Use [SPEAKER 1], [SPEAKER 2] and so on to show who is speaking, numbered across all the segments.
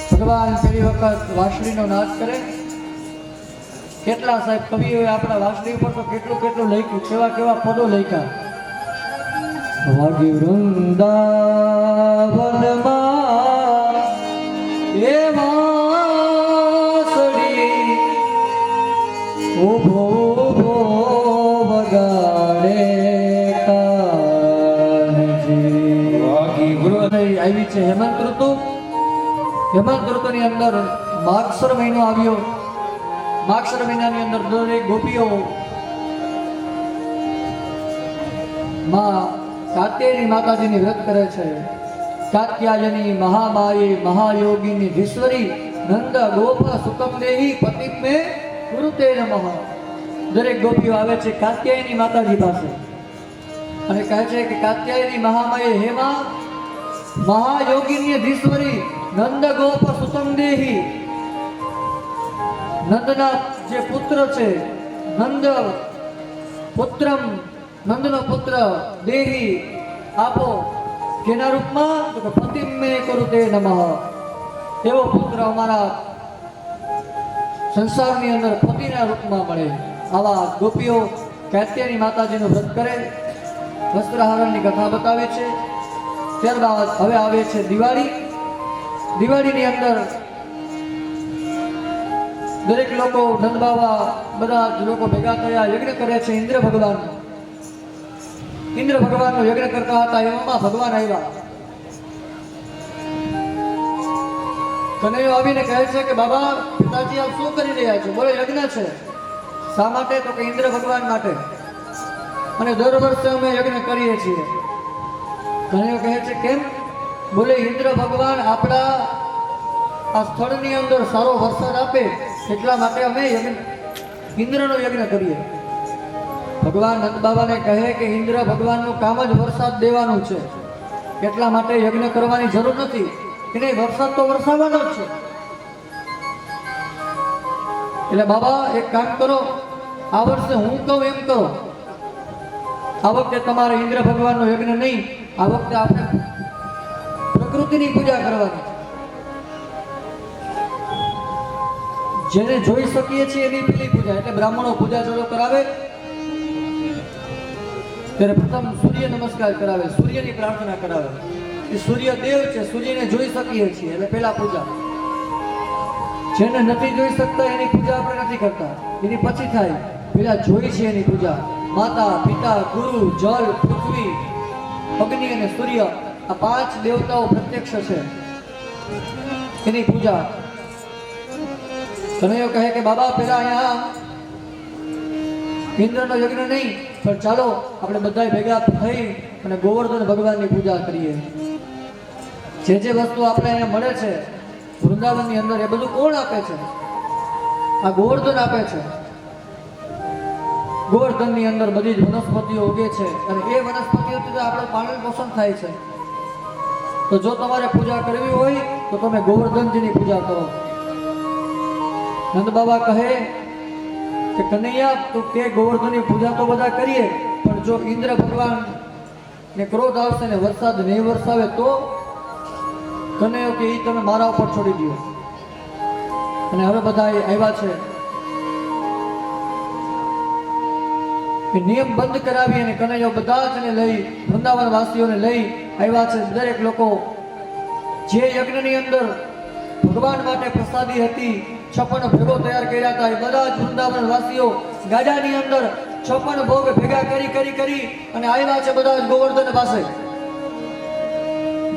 [SPEAKER 1] ભગવાન પહેલી વખત વાંસળીનો નાદ કરે. કેટલા સાહેબ કવિઓએ આપણા વાંસળી ઉપર તો કેટલું કેટલું લખ્યું, કેવા કેવા પદો લખ્યા. વાગી વૃંદાવનમાં એ વાંસળી ઉભો ઉભો વગાડે કાનજી. વાગી વૃંદ આવી છે હેમંત ઋતુ. હેમંત ઋતુની અંદર માગસર મહિનો આવ્યો. માગસર મહિનાની અંદર દરેક ગોપીઓ માં કાત્યાયની માતાજીની વ્રત કરે છે. કાત્યાયની મહામાયે મહાયોગીની ધીશ્વરી નંદ ગોપ સુકમ દેહી પતિમ મે ગુરુતે નમઃ. દરેક ગોપીઓ આવે છે કાત્યાયની માતાજી પાસે અને કહે છે કે કાત્યાયની મહામાયે હેમા મહાયોગીની ધીશ્વરી નંદ ગોપ સુતમ દેહી. નંદના જે પુત્ર છે, નંદ પુત્રમ, નંદનો પુત્ર દેહી આપો. કેના રૂપમાં? તો કે પતિમ મે કરુતે નમઃ. એવો પુત્ર અમારા સંસારની અંદર પતિના રૂપમાં મળે. આવા ગોપીઓ કાત્યાયની માતાજીનું વ્રત કરે. વસ્ત્રહરણની કથા બતાવે છે. ત્યારબાદ હવે આવે છે દિવાળી. દિવાળીની અંદર દરેક લોકો નંદ બાબા બધા જ લોકો ભેગા થયા, યજ્ઞ કરે છે ઇન્દ્ર ભગવાન. ઇન્દ્ર ભગવાનનો યજ્ઞ કરતા હતા એવામાં ભગવાન આવ્યા. કનૈયો આવીને કહે છે કે બાબા પિતાજી આપ શું કરી રહ્યા છો? બોલે યજ્ઞ છે. શા માટે? તો કે ઇન્દ્ર ભગવાન માટે, અને દર વર્ષે અમે યજ્ઞ કરીએ છીએ. કનૈયો કહે છે કેમ? બોલે ઇન્દ્ર ભગવાન આપણા આ સ્થળની અંદર સારો વરસાદ આપે એટલા માટે અમે ઇન્દ્રનો યજ્ઞ કરીએ. ભગવાન નંદ બાબાને કહે કે ઇન્દ્ર ભગવાનનું કામ જ વરસાદ દેવાનું છે, એટલા માટે યજ્ઞ કરવાની જરૂર નથી. એને વરસાદ તો વરસાવવાનો જ છે. એટલે બાબા એક કામ કરો, આ વર્ષે હું કહું એમ કરો. આ વખતે તમારે ઇન્દ્ર ભગવાનનો યજ્ઞ નહીં, આ વખતે આપણે પ્રકૃતિની પૂજા કરવાની. જેને જોઈ શકીએ છીએ એની પેલી પૂજા, એટલે બ્રાહ્મણો પૂજા ચાલુ કરાવે ત્યારે પ્રથમ સૂર્ય નમસ્કાર કરાવે, સૂર્યની પ્રાર્થના કરાવે. એ સૂર્ય દેવ છે, સૂર્યને જોઈ શકીએ છીએ એટલે પેલા પૂજા. જેને નથી જોઈ શકતા એની પૂજા આપણે નથી કરતા, એની પછી થાય. પેલા જોઈ છે એની પૂજા. માતા, પિતા, ગુરુ, જળ, પૃથ્વી, અગ્નિ અને સૂર્ય, આ પાંચ દેવતાઓ પ્રત્યક્ષ છે, એની પૂજા. કનૈયો કહે કે બાબા પેલા અહીંયા ઇન્દ્રનો યજ્ઞ નહીં, પણ ચાલો આપણે બધા ભેગા થઈ અને ગોવર્ધન ભગવાનની પૂજા કરીએ. જે જે વસ્તુ આપણે અહીંયા મળે છે વૃંદાવનની અંદર, એ બધું કોણ આપે છે? આ ગોવર્ધન આપે છે. ગોવર્ધનની અંદર બધી જ વનસ્પતિઓ ઉગે છે અને એ વનસ્પતિઓથી તો આપણે પાલન પોષણ થાય છે. તો જો તમારે પૂજા કરવી હોય તો તમે ગોવર્ધનજીની પૂજા કરો. નંદ બાબા કહે કે કનૈયા તું કે ગોવર્ધનની પૂજા તો બધા કરીએ, પણ જો ઇન્દ્ર ભગવાન ને ક્રોધ આવશે ને વરસાદ નહીં વરસાવે તો? કનૈયો કે એ તમે મારા ઉપર છોડી દો. અને હવે બધા આવ્યા છે કે નિયમ બંધ કરાવી અને કનૈયો બધા જ ને લઈ, વૃંદાવન વાસીઓને લઈ આવ્યા છે. દરેક લોકો જે યજ્ઞની અંદર ભગવાન માટે પ્રસાદી હતી, 56 ભોગો તૈયાર કર્યા હતા, એ બધા જ વૃંદાવન વાસીઓ ગાડાની અંદર 56 ભોગ ભેગા કરી અને આવ્યા છે બધા જ ગોવર્ધન પાસે.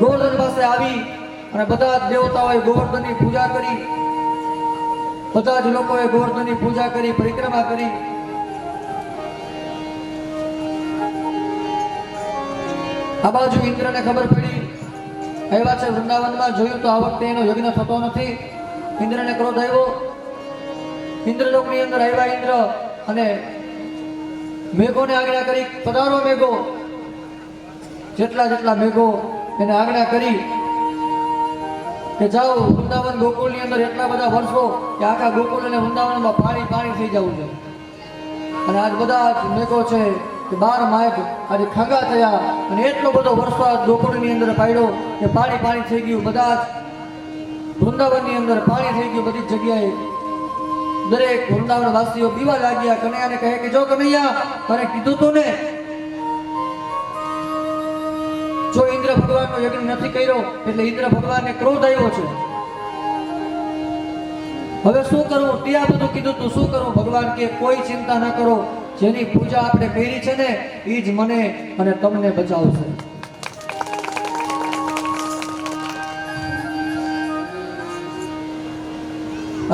[SPEAKER 1] ગોવર્ધન પાસે આવી અને બધા જ દેવતાઓએ ગોવર્ધનની પૂજા કરી. બધા જ લોકોએ ગોવર્ધનની પૂજા કરી, પરિક્રમા કરી. આ બાજુ ઇન્દ્રને ખબર પડી, આવ્યા છે વૃંદાવનમાં, જોયું તો આ વખતે એનો યજ્ઞ થતો નથી. ઇન્દ્રને ક્રોધ આવ્યો. ઇન્દ્રલોકની અંદર આવ્યા ઇન્દ્ર અને મેઘોને આજ્ઞા કરી, પધારો મેઘો. જેટલા મેઘો એને આજ્ઞા કરી કે જાઓ વૃંદાવન ગોકુળની અંદર એટલા બધા વર્ષો કે આખા ગોકુળ અને વૃંદાવનમાં પાણી થઈ જવું છે. અને આજ બધા જ મેઘો છે કે 12 માઘ આજે ખાગા થયા અને એટલો બધો વરસાદ ગોકુળની અંદર પાડ્યો કે પાણી થઈ ગયું, બધા જ વૃંદાવનની અંદર પાણી થઈ ગયું બધી જગ્યાએ. દરેક વૃંદાવન વાસીઓ પીવા લાગ્યા. કનૈયાને કહે કે જો કનૈયા, તને કીધું તું ને, જો ઇન્દ્ર ભગવાનનો યજ્ઞ નથી કર્યો એટલે ઇન્દ્ર ભગવાનને ક્રોધ આવ્યો છે. હવે શું કરવું? ત્યાં બધું કીધું તું, શું કરવું? ભગવાન કે કોઈ ચિંતા ન કરો, જેની પૂજા આપણે કરી છે ને એ જ મને અને તમને બચાવશે.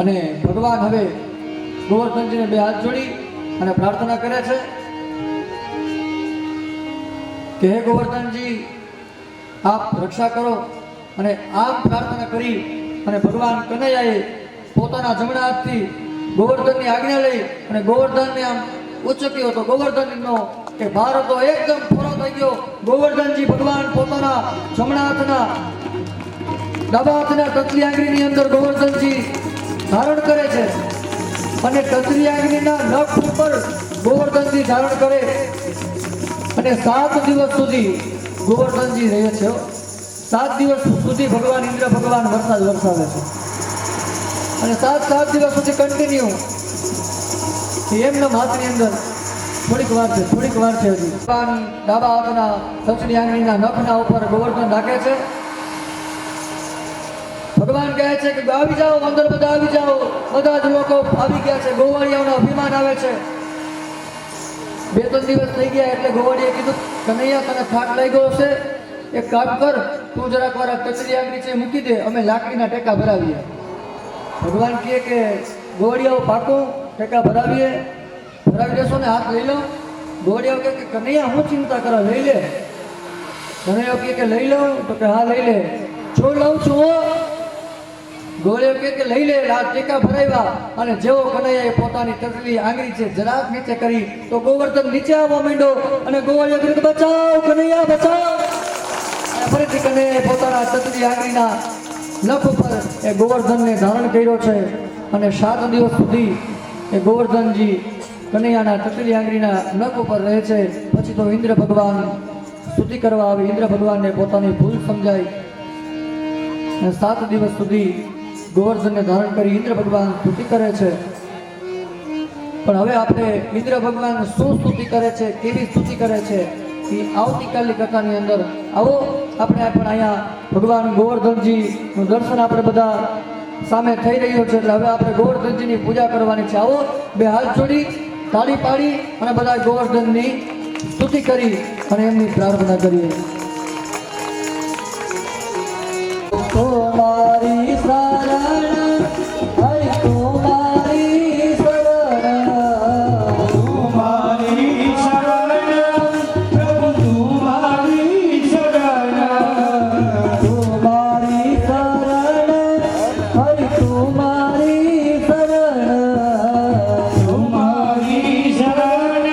[SPEAKER 1] અને ભગવાન હવે ગોવર્ધનજીને બે હાથ જોડી અને પ્રાર્થના કરે છે કે હે ગોવર્ધનજી, આપ રક્ષા કરો. અને આમ પ્રાર્થના કરી અને ભગવાન કનૈયાએ પોતાના જમણા હાથથી ગોવર્ધનની આજ્ઞા લઈ અને ગોવર્ધનને આમ ઉચક્યો તો ગોવર્ધનનો કે ભાર હતો એકદમ પૂરો થઈ ગયો. ગોવર્ધનજી ભગવાન પોતાના જમણા હાથના ડાબા હાથના ટચલી આંગળીની અંદર ગોવર્ધનજી ધારણ કરે છે અને ટચલી આંગળીના નખ ઉપર ગોવર્ધનજી ધારણ કરે અને 7 દિવસ સુધી ગોવર્ધનજી રહે છે. 7 દિવસ સુધી ભગવાન ઇન્દ્ર ભગવાન વરસાદ વરસાવે છે અને 7 દિવસ સુધી કન્ટિન્યુ એમના હાથની અંદર થોડીક વાર છે હજી ભગવાન ડાબા હાથના ટચલી આંગળીના નખના ઉપર ગોવર્ધન રાખે છે. ભગવાન કહે છે કે આવી જાઓ, અંદર બધા આવી જાઓ. બધા જ લોકો આવી ગયા છે. ગોવાળિયાઓનો અભિમાન આવે છે. 2-3 દિવસ થઈ ગયા એટલે ગોવાળીએ કીધું, કનૈયા તને થાક લાગ્યો હશે, એક કામ કર, તું જરાક વાર ટચલી આંગળી છે મૂકી દે, અમે લાકડીના ટેકા ભરાવીએ. ભગવાન કહે કે ગોવાળિયાઓ પાકો ટેકા ભરાવી દેશો ને, હાથ લઈ લો. ગોવાળિયાઓ કહે કે કનૈયા હું ચિંતા કરો, લઈ લે. કનૈયાઓ કહે કે લઈ લઉં? તો કે હા લઈ લે. જો લઉં છું. ગોળીઓ કે લઈ લે. ટેકા ભરાવ્યા અને જેવો કનૈયાએ પોતાની ટચલી આંગળી છે જરાક નીચે કરી તો ગોવર્ધન નીચે આવવા માંડ્યો અને ગોવાળીઓ કહે બચાવ કનૈયા બચાવ. અને ફરીથી કનૈયાએ પોતાના ટચલી આંગળીના નખ ઉપર એ ગોવર્ધનને ધારણ કર્યો છે અને 7 દિવસ સુધી એ ગોવર્ધનજી કનૈયાના ટચલી આંગળીના નખ ઉપર રહે છે. પછી તો ઇન્દ્ર ભગવાન સ્તુતિ કરવા આવે. ઇન્દ્ર ભગવાનને પોતાની ભૂલ સમજાય અને 7 દિવસ સુધી ગોવર્ધનને ધારણ કરી ઇન્દ્ર ભગવાન સ્તુતિ કરે છે. પણ હવે આપણે ઇન્દ્ર ભગવાન શું સ્તુતિ કરે છે, કેવી સ્તુતિ કરે છે એ આવતીકાલની કથાની અંદર આવો આપણે પણ અહીંયા ભગવાન ગોવર્ધનજીનું દર્શન આપણે બધા સામે થઈ રહ્યું છે એટલે હવે આપણે ગોવર્ધનજીની પૂજા કરવાની છે. આવો બે હાથ જોડી તાળી પાડી અને બધા ગોવર્ધનની સ્તુતિ કરી અને એમની પ્રાર્થના કરીએ. તમારી શરણ હરિ તમારી શરણ,
[SPEAKER 2] તમારી શરણ પ્રભુ તમારી શરણ,
[SPEAKER 1] તમારી શરણ હરિ તમારી શરણ,
[SPEAKER 2] તમારી શરણ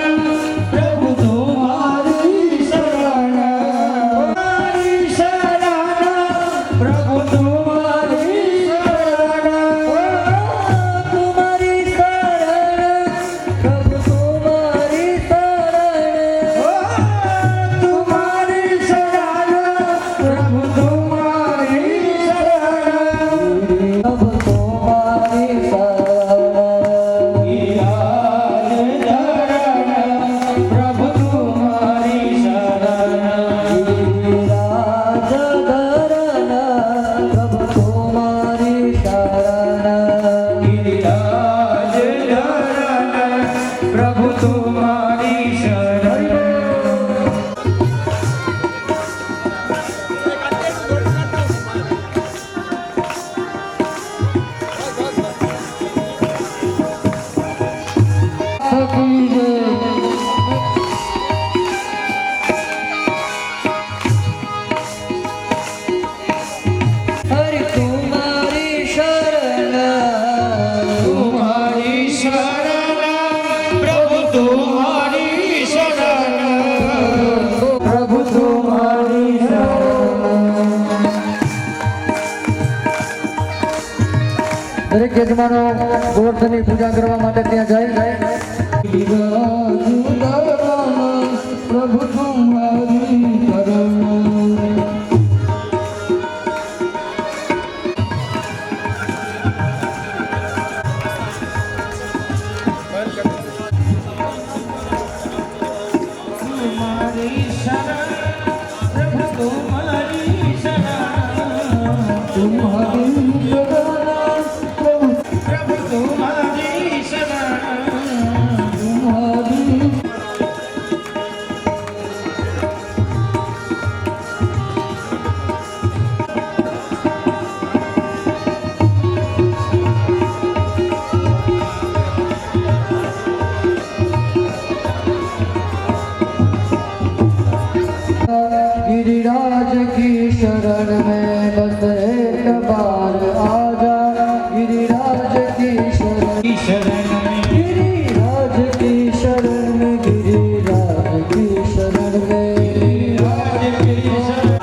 [SPEAKER 2] પ્રભુ તમારી શરણ, તમારી શરણ પ્રભુ તમારી
[SPEAKER 1] દરેક યજમાનો ગોવર્ધનની પૂજા કરવા માટે ત્યાં જાય.
[SPEAKER 2] तुम्हारी शरण तुम्हारी शरण प्रभु तुम्हारी शरण तुम्हारी शरण प्रभु तुम्हारी शरण तुम्हारी गिरिराज की शरण में बस एक बार आजा गिरिराज की शरण में गिरिराज की शरण में गिरिराज की शरण में गिरिराज की शरण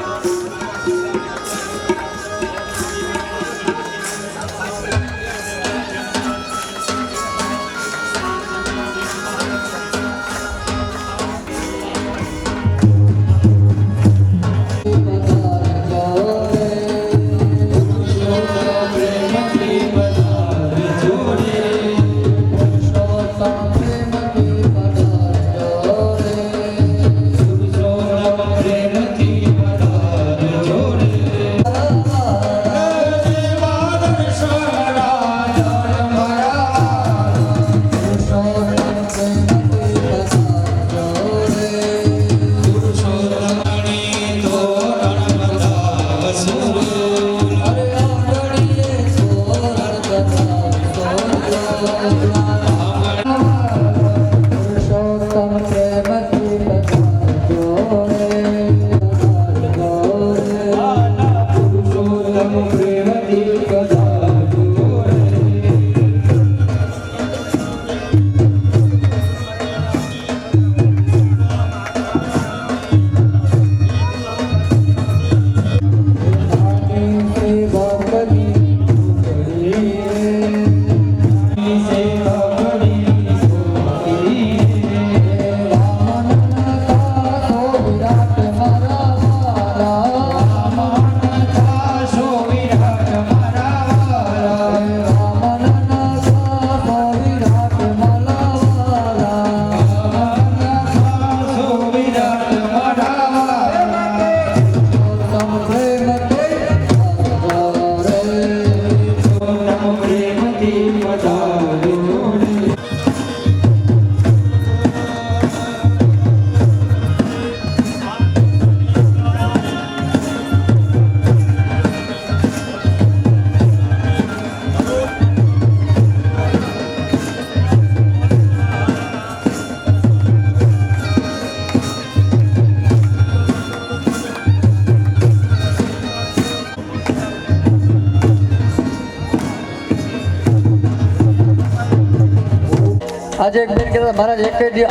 [SPEAKER 2] આજે એક બેન કહેતા મહારાજ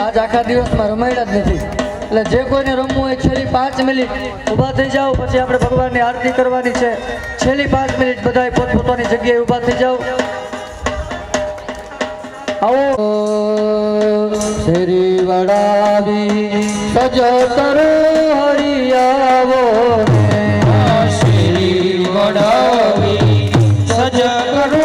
[SPEAKER 2] આજ આખા દિવસમાં રમાડ્યા જ નથી એટલે જે કોઈને રમવું હોય છેલ્લી 5 મિનિટ ઊભા થઈ જાઓ પછી આપણે ભગવાનની આરતી કરવાની છે છેલ્લી 5 મિનિટ બધાએ પોતપોતાની જગ્યાએ ઊભા થઈ જાઓ આવો શ્રી વડાવી સજો કરો હરિયાવો શ્રી વડાવી સજ કરો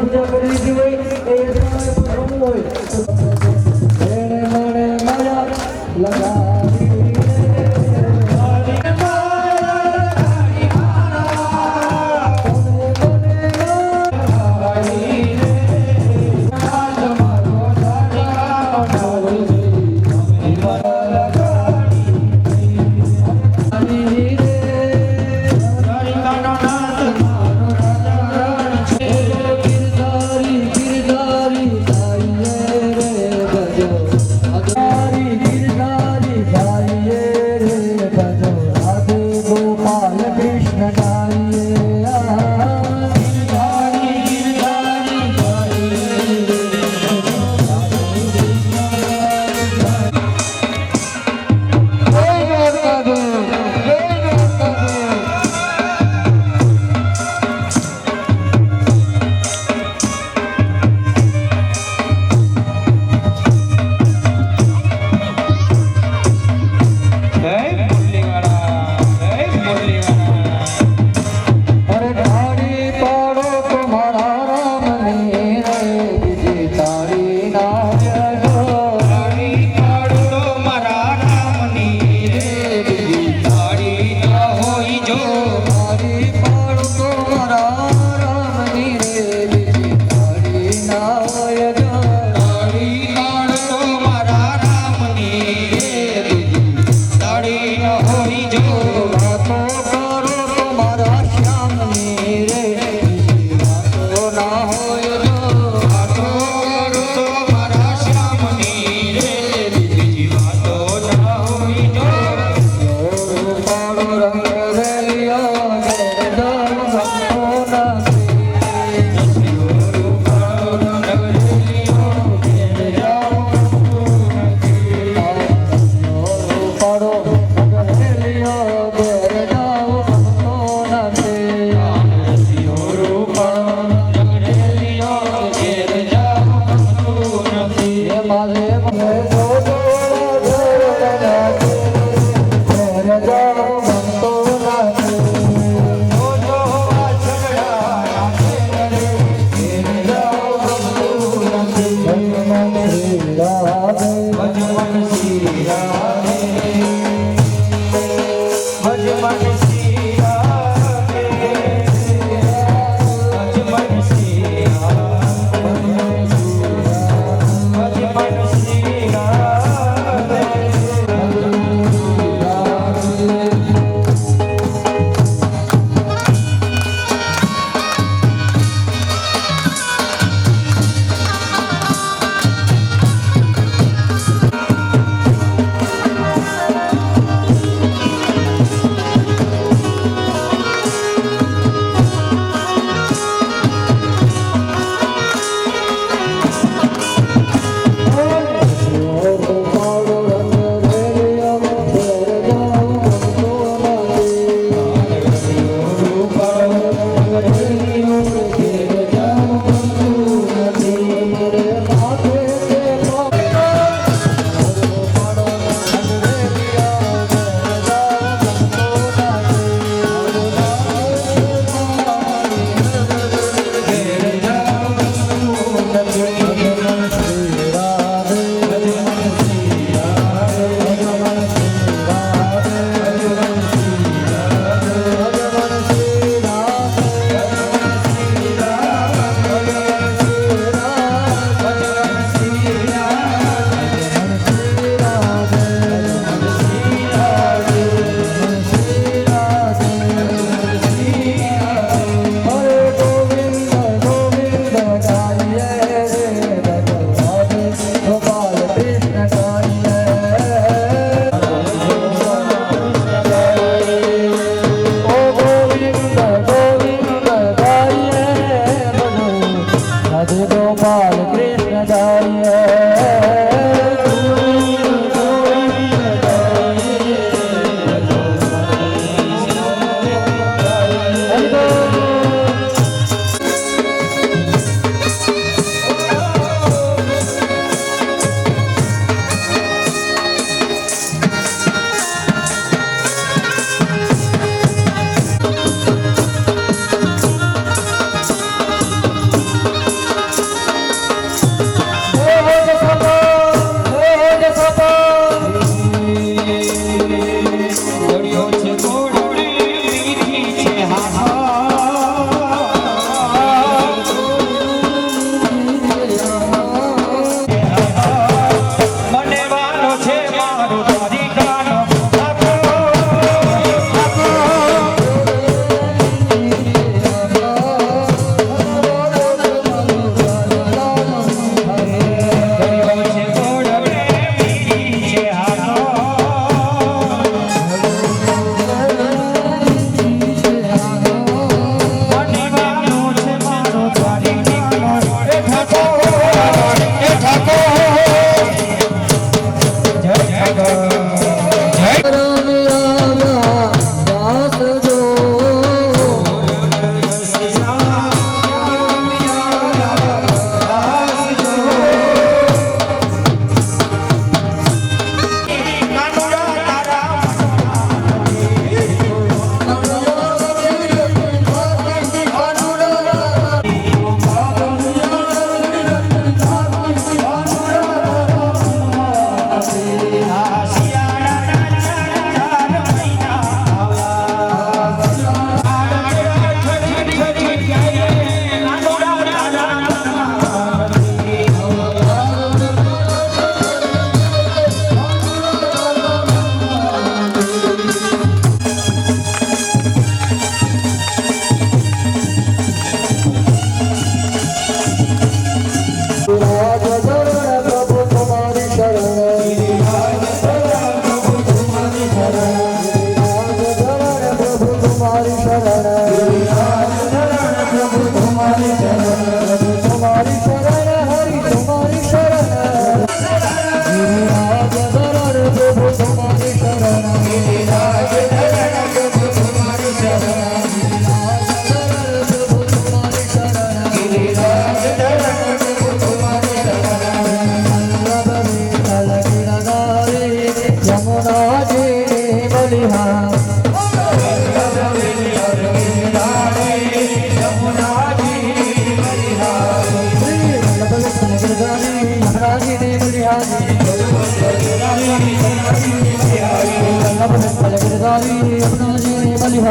[SPEAKER 2] પૂજા કરી લીધી હોય એ રમવું હોય गिरधारी गिरधारी
[SPEAKER 3] જો
[SPEAKER 2] તારી પાડો તો મારા રામની રે બીજી તારી ના હોય જો
[SPEAKER 3] તાળી તાળ તો મારા રામની રે બીજી તાળી ન હોઈ જો
[SPEAKER 2] વાતો કરો તો મારા શ્યામની રે બીજી વાતો ના હોય જો
[SPEAKER 3] વાતો કરો તો મારા શ્યામની રે બીજી વાતો ન હોઈ જો
[SPEAKER 2] પાડો રંગ રેલિયો ઘેર જાવ ભક્તો નથી પાડો રેલિયો ઘેર જાવ ભક્તો નથી હે મારે મને જોડો ઘેર જાવ ભક્તો નથી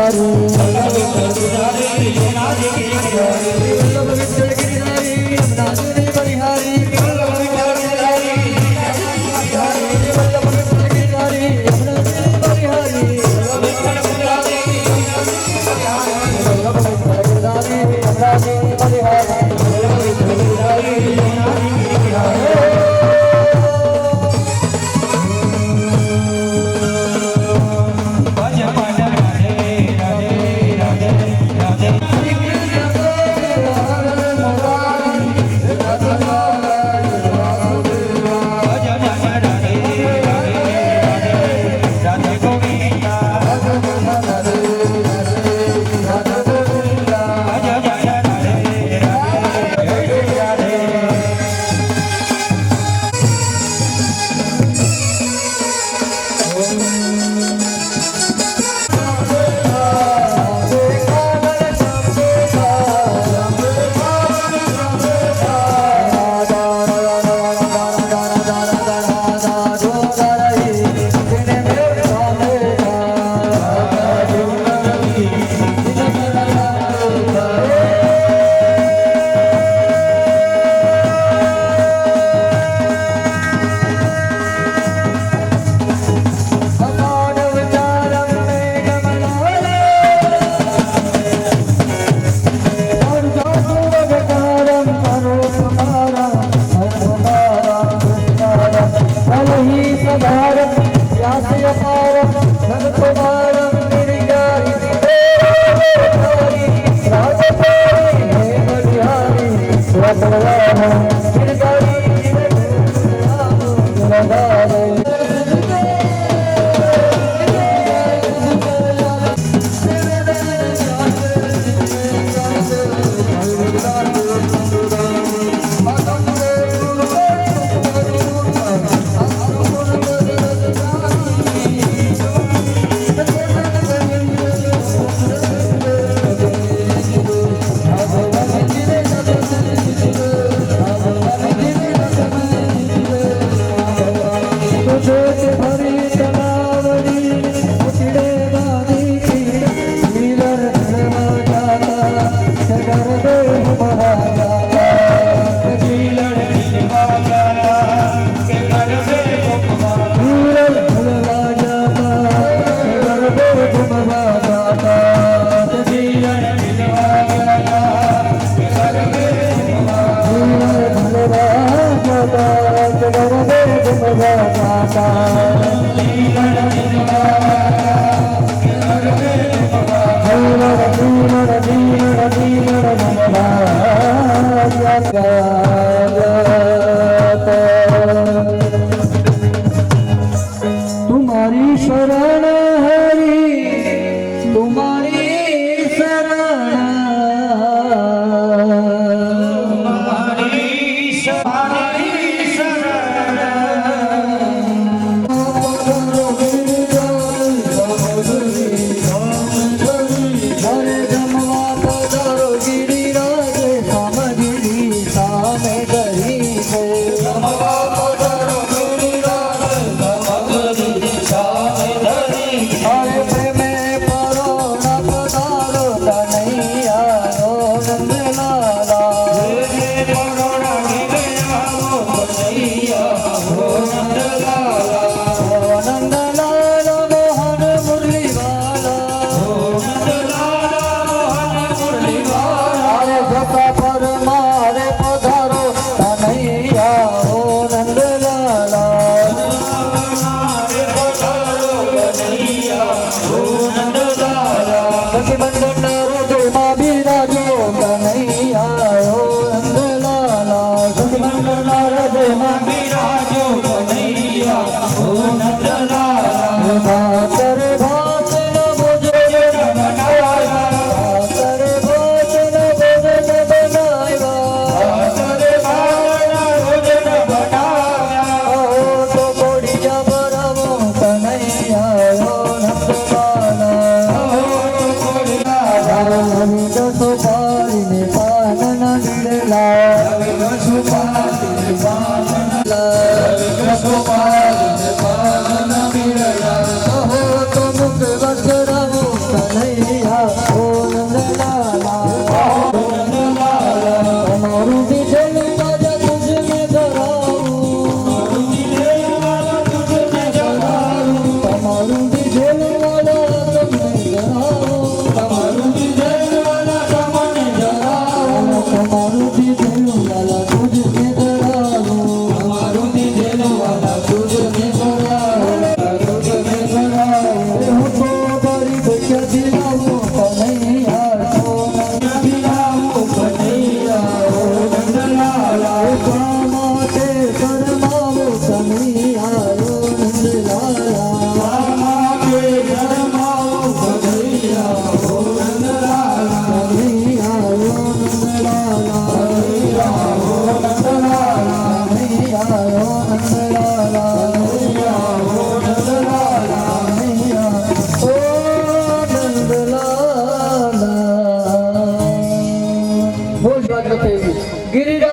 [SPEAKER 2] બલિહારી
[SPEAKER 3] વલ્લભ વિઠ્ઠલ ગિરિધારી
[SPEAKER 2] યમુનાજી બલિહારી
[SPEAKER 3] વલ્લભ વિઠ્ઠલ ગિરિધારી
[SPEAKER 2] વલ્લભ વિઠ્ઠલ ગિરિધારી યમુનાજી બલિહારી
[SPEAKER 3] વલ્લભ વિઠ્ઠલ ગિરિધારી
[SPEAKER 2] વલ્લભ વિઠ્ઠલ ગિરિધારી યમુનાજી બલિહારી
[SPEAKER 3] વલ્લભ વિઠ્ઠલ ગિરિધારી ભજ મન રાધે રાધે રાધે રાધે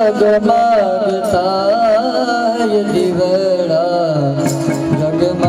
[SPEAKER 2] જગમગ થાય દીવડા જગમગ